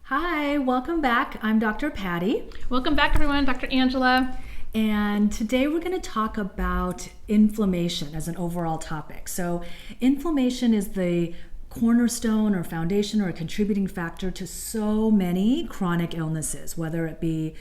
Hi, welcome back. I'm Dr. Patty. Welcome back, everyone. Dr. Angela. And today we're going to talk about inflammation as an overall topic. So inflammation is the cornerstone or foundation or a contributing factor to so many chronic illnesses, whether it be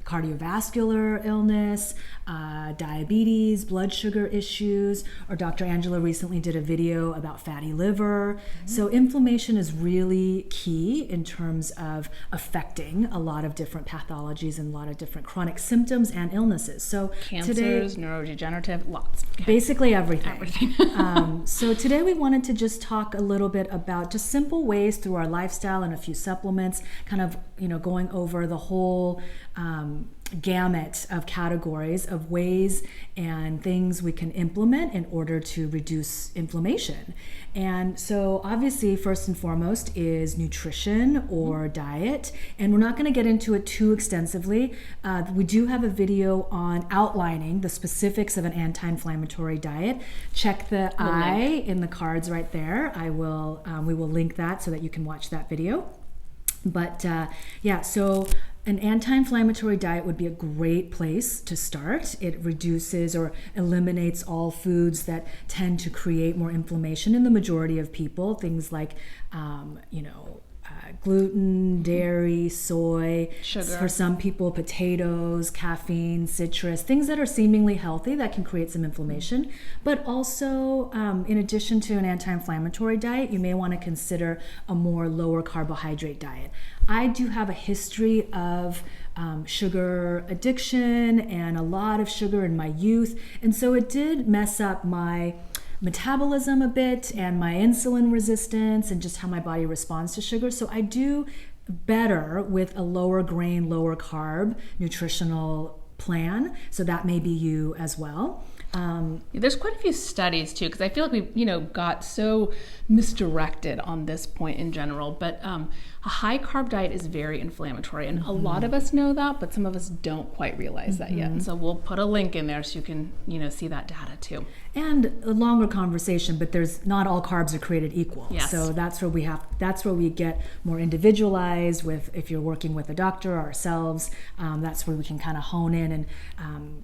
cardiovascular illness, diabetes, blood sugar issues, or Dr. Angela recently did a video about fatty liver. So inflammation is really key in terms of affecting a lot of different pathologies and a lot of different chronic symptoms and illnesses. So Cancers, neurodegenerative, lots. Okay. Basically everything. So today we wanted to just talk a little bit about just simple ways through our lifestyle and a few supplements, kind of, going over the whole gamut of categories of ways and things we can implement in order to reduce inflammation. And so obviously first and foremost is nutrition or diet, and we're not going to get into it too extensively. We do have a video on outlining the specifics of an anti-inflammatory diet. Check the I in the cards right there. We will link that so that you can watch that video. But so an anti-inflammatory diet would be a great place to start. It reduces or eliminates all foods that tend to create more inflammation in the majority of people. Things like, gluten, dairy, soy, sugar. For some people, potatoes, caffeine, citrus, things that are seemingly healthy that can create some inflammation. But also, in addition to an anti-inflammatory diet, you may want to consider a more lower carbohydrate diet. I do have a history of sugar addiction and a lot of sugar in my youth, and so it did mess up my metabolism a bit and my insulin resistance and just how my body responds to sugar. So I do better with a lower grain, lower carb nutritional plan. So that may be you as well. There's quite a few studies too, because I feel like we, got so misdirected on this point in general. But a high carb diet is very inflammatory, and a lot of us know that, but some of us don't quite realize that yet. And so we'll put a link in there so you can, see that data too. And a longer conversation, but not all carbs are created equal. Yes. So that's where we get more individualized with, if you're working with a doctor or ourselves, that's where we can kind of hone in and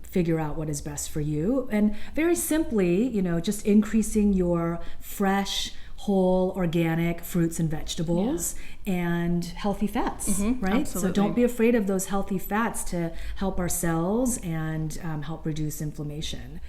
figure out what is best for you. And very simply, just increasing your fresh, whole, organic fruits and vegetables and healthy fats, right? Absolutely. So don't be afraid of those healthy fats to help our cells and help reduce inflammation.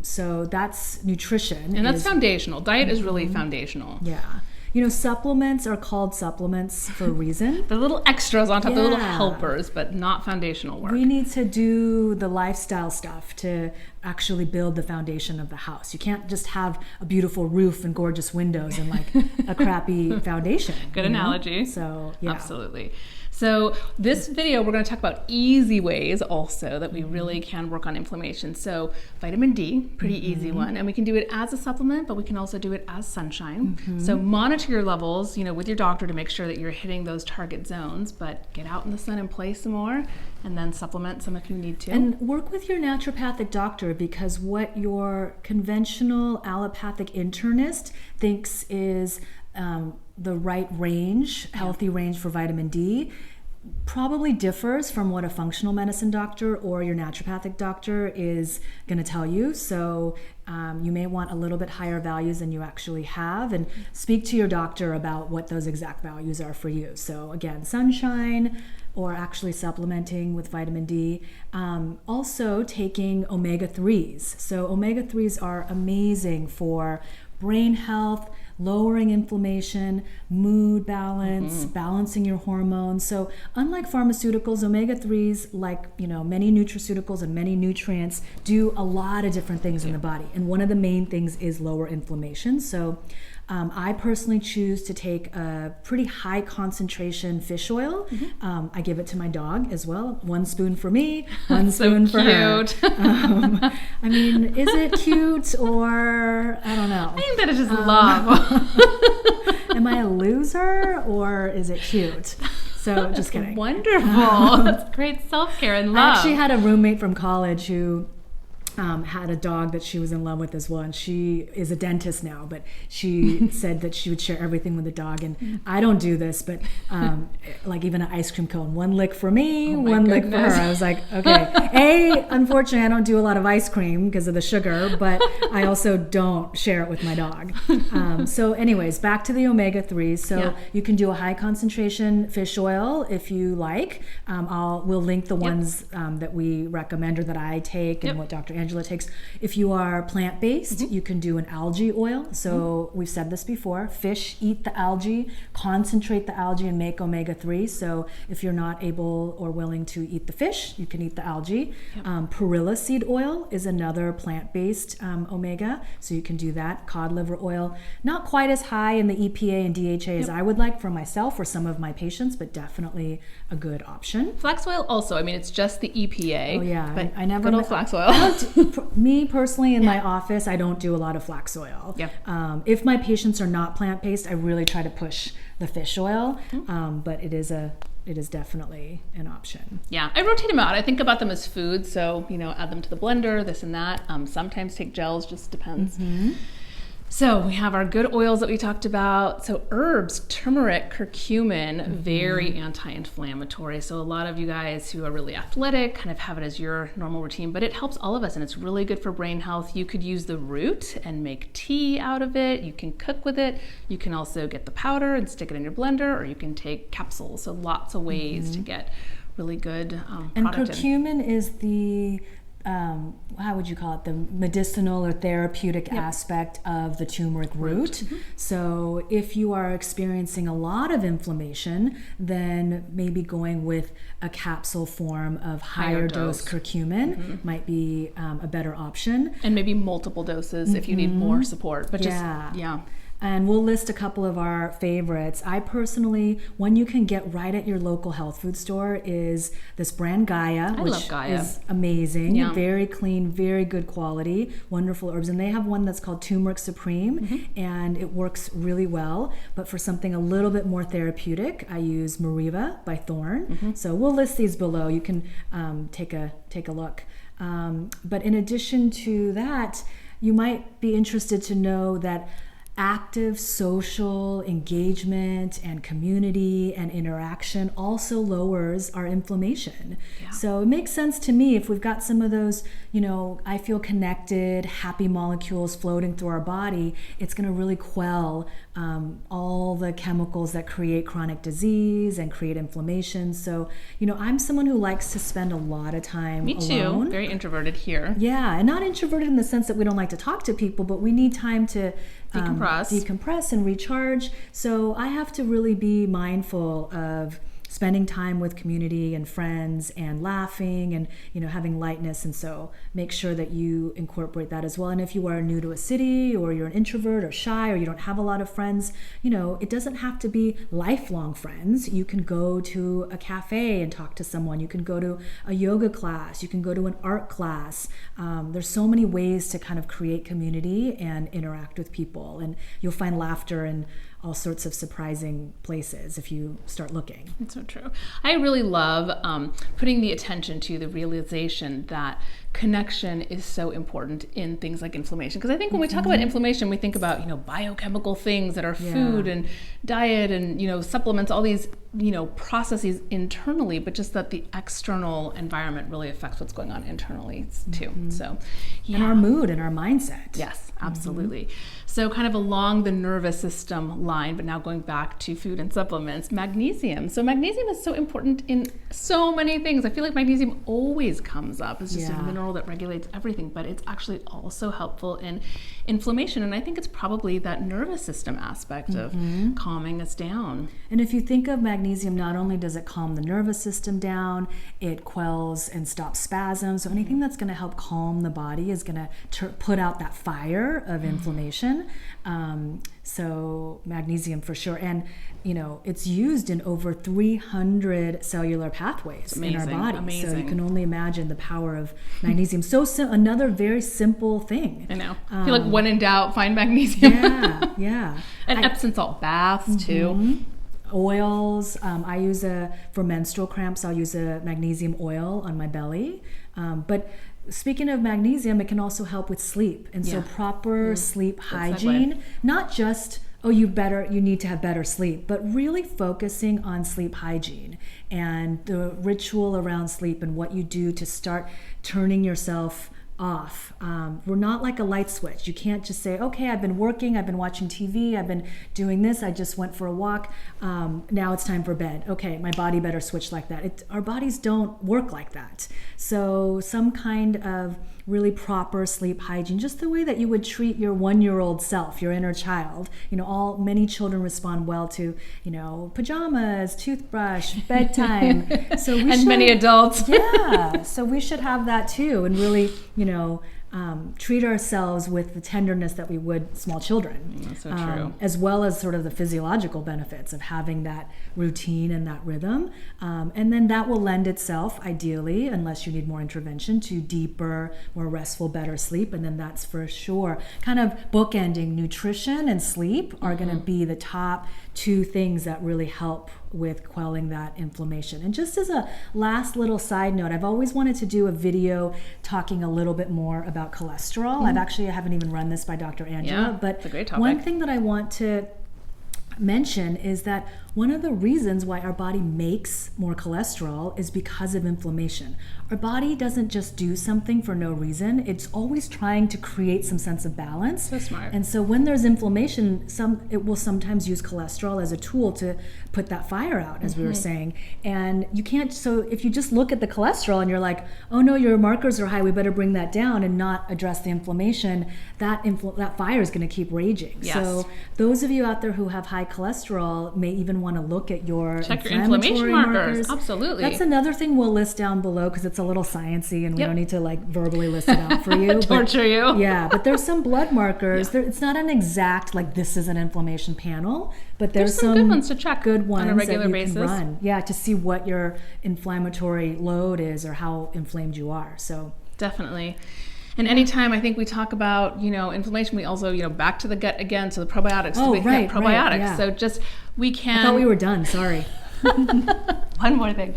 So that's nutrition. And that's foundational. Diet is really foundational. Yeah. Supplements are called supplements for a reason. The little extras on top, the little helpers, but not foundational work. We need to do the lifestyle stuff to actually build the foundation of the house. You can't just have a beautiful roof and gorgeous windows and like a crappy foundation. Good analogy. So, yeah. Absolutely. So this video, we're going to talk about easy ways also that we really can work on inflammation. So vitamin D, pretty easy one. And we can do it as a supplement, but we can also do it as sunshine. So monitor your levels, with your doctor to make sure that you're hitting those target zones, but get out in the sun and play some more, and then supplement some if you need to. And work with your naturopathic doctor, because what your conventional allopathic internist thinks is the right range, healthy range for vitamin D, probably differs from what a functional medicine doctor or your naturopathic doctor is going to tell you. So you may want a little bit higher values than you actually have, and speak to your doctor about what those exact values are for you. So again, sunshine, or actually supplementing with vitamin D. Also taking omega-3s. So omega-3s are amazing for brain health, lowering inflammation, mood balance, balancing your hormones. So unlike pharmaceuticals, omega-3s, like many nutraceuticals and many nutrients, do a lot of different things in the body. And one of the main things is lower inflammation. So I personally choose to take a pretty high concentration fish oil. I give it to my dog as well. 1 spoon for me, 1 spoon for her. Is it cute, or I don't know? I think that is just love. Am I a loser, or is it cute? So just kidding. Wonderful. That's great self-care and love. I actually had a roommate from college who had a dog that she was in love with as well, and she is a dentist now, but she said that she would share everything with the dog, and I don't do this, but like even an ice cream cone, one lick for me, one lick for her. I was like, okay. Unfortunately, I don't do a lot of ice cream because of the sugar, but I also don't share it with my dog. So anyways, back to the omega-3s. So you can do a high concentration fish oil if you like. We'll link the ones that we recommend or that I take and what Dr. Angela takes. If you are plant-based, you can do an algae oil. So we've said this before, fish eat the algae, concentrate the algae and make omega-3. So if you're not able or willing to eat the fish, you can eat the algae. Perilla seed oil is another plant-based omega, so you can do that. Cod liver oil, not quite as high in the EPA and DHA as I would like for myself or some of my patients, but definitely a good option. Flax oil also, I mean, it's just the EPA. Oh yeah, but I never good old flax oil. Me personally, in my office, I don't do a lot of flax oil. If my patients are not plant-based, I really try to push the fish oil, but it is definitely an option. Yeah, I rotate them out. I think about them as food, so add them to the blender, this and that. Sometimes take gels, just depends. So we have our good oils that we talked about. So herbs, turmeric, curcumin, very anti-inflammatory. So a lot of you guys who are really athletic kind of have it as your normal routine, but it helps all of us and it's really good for brain health. You could use the root and make tea out of it. You can cook with it. You can also get the powder and stick it in your blender, or you can take capsules. So lots of ways to get really good and product curcumin is the how would you call it, the medicinal or therapeutic aspect of the turmeric root. So if you are experiencing a lot of inflammation, then maybe going with a capsule form of higher dose curcumin might be a better option. And maybe multiple doses if you need more support. But And we'll list a couple of our favorites. I personally, one you can get right at your local health food store is this brand Gaia, which is amazing. Very clean, very good quality, wonderful herbs. And they have one that's called Turmeric Supreme, and it works really well. But for something a little bit more therapeutic, I use Meriva by Thorne. So we'll list these below. You can take a look. But in addition to that, you might be interested to know that active social engagement and community and interaction also lowers our inflammation. So it makes sense to me if we've got some of those, I feel connected, happy molecules floating through our body, it's going to really quell all the chemicals that create chronic disease and create inflammation. So, I'm someone who likes to spend a lot of time alone. Me too. Very introverted here. Yeah, and not introverted in the sense that we don't like to talk to people, but we need time to decompress and recharge. So I have to really be mindful of spending time with community and friends and laughing and having lightness, and so make sure that you incorporate that as well. And if you are new to a city or you're an introvert or shy or you don't have a lot of friends, it doesn't have to be lifelong friends. You can go to a cafe and talk to someone. You can go to a yoga class. You can go to an art class. There's so many ways to kind of create community and interact with people, and you'll find laughter in all sorts of surprising places if you start looking. It's so true. I really love putting the attention to the realization that connection is so important in things like inflammation. Because I think when we talk about inflammation, we think about, biochemical things that are food and diet and, supplements, all these, processes internally, but just that the external environment really affects what's going on internally too. So, and our mood and our mindset. Yes, absolutely. So kind of along the nervous system line, but now going back to food and supplements, magnesium. So magnesium is so important in so many things. I feel like magnesium always comes up. It's just a mineral that regulates everything, but it's actually also helpful in inflammation. And I think it's probably that nervous system aspect of calming us down. And if you think of magnesium, not only does it calm the nervous system down, it quells and stops spasms. So anything that's going to help calm the body is going to put out that fire of inflammation. So magnesium for sure. And, it's used in over 300 cellular pathways in our body. So you can only imagine the power of magnesium. Another very simple thing. I know. I feel like when in doubt, find magnesium. Yeah. And Epsom salt baths too. Oils. I use for menstrual cramps, I'll use a magnesium oil on my belly. But speaking of magnesium, it can also help with sleep. And so proper sleep hygiene, not just, oh, you need to have better sleep, but really focusing on sleep hygiene and the ritual around sleep and what you do to start turning yourself off. We're not like a light switch. You can't just say, okay, I've been working, I've been watching TV, I've been doing this, I just went for a walk, now it's time for bed. Okay, my body better switch like that. Our bodies don't work like that. So some kind of really proper sleep hygiene, just the way that you would treat your 1-year-old self, your inner child. Many children respond well to, pajamas, toothbrush, bedtime. So many adults. Yeah. So we should have that too, and really, treat ourselves with the tenderness that we would small children. That's so true. As well as sort of the physiological benefits of having that routine and that rhythm. And then that will lend itself, ideally, unless you need more intervention, to deeper, more restful, better sleep. And then that's for sure kind of bookending nutrition and sleep are going to be the top 2 things that really help with quelling that inflammation. And just as a last little side note, I've always wanted to do a video talking a little bit more about cholesterol. I haven't even run this by Dr. Angela, but it's a great topic. One thing that I want to mention is that one of the reasons why our body makes more cholesterol is because of inflammation. Our body doesn't just do something for no reason. It's always trying to create some sense of balance. So smart. And so when there's inflammation, it will sometimes use cholesterol as a tool to put that fire out, as we were saying. And you can't, so if you just look at the cholesterol and you're like, oh no, your markers are high, we better bring that down and not address the inflammation, that fire is going to keep raging. Yes. So those of you out there who have high cholesterol may even want to look at your inflammation markers. Absolutely. That's another thing we'll list down below because it's a little sciencey and we don't need to verbally list it out for you. Torture you. Yeah, but there's some blood markers. It's not an exact this is an inflammation panel, but there's some good ones to check good ones on a regular that you basis. can run. Yeah, to see what your inflammatory load is or how inflamed you are. So definitely. And anytime I think we talk about, inflammation, we also, back to the gut again, so the probiotics. Oh, right, probiotics. Right, yeah. So just, we can... I thought we were done, sorry. One more thing.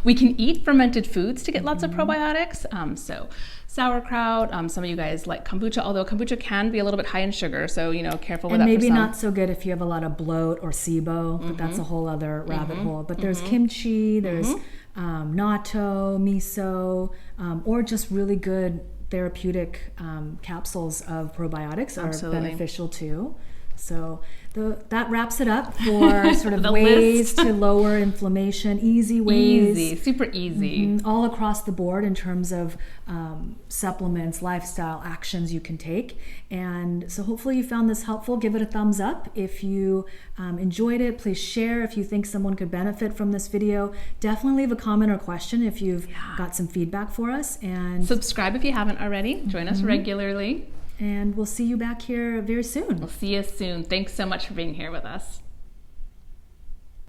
We can eat fermented foods to get lots of probiotics. So sauerkraut, some of you guys like kombucha, although kombucha can be a little bit high in sugar, so, careful with that. And maybe for some. not so good if you have a lot of bloat or SIBO, but that's a whole other rabbit hole. But there's kimchi, there's natto, miso, or just really good therapeutic capsules of probiotics are beneficial too. So that wraps it up for sort of ways to lower inflammation, easy ways. Super easy. All across the board in terms of supplements, lifestyle actions you can take. And so hopefully you found this helpful. Give it a thumbs up. If you enjoyed it, please share. If you think someone could benefit from this video, definitely leave a comment or question if you've got some feedback for us. And subscribe if you haven't already. Join us regularly. And we'll see you back here very soon. We'll see you soon. Thanks so much for being here with us.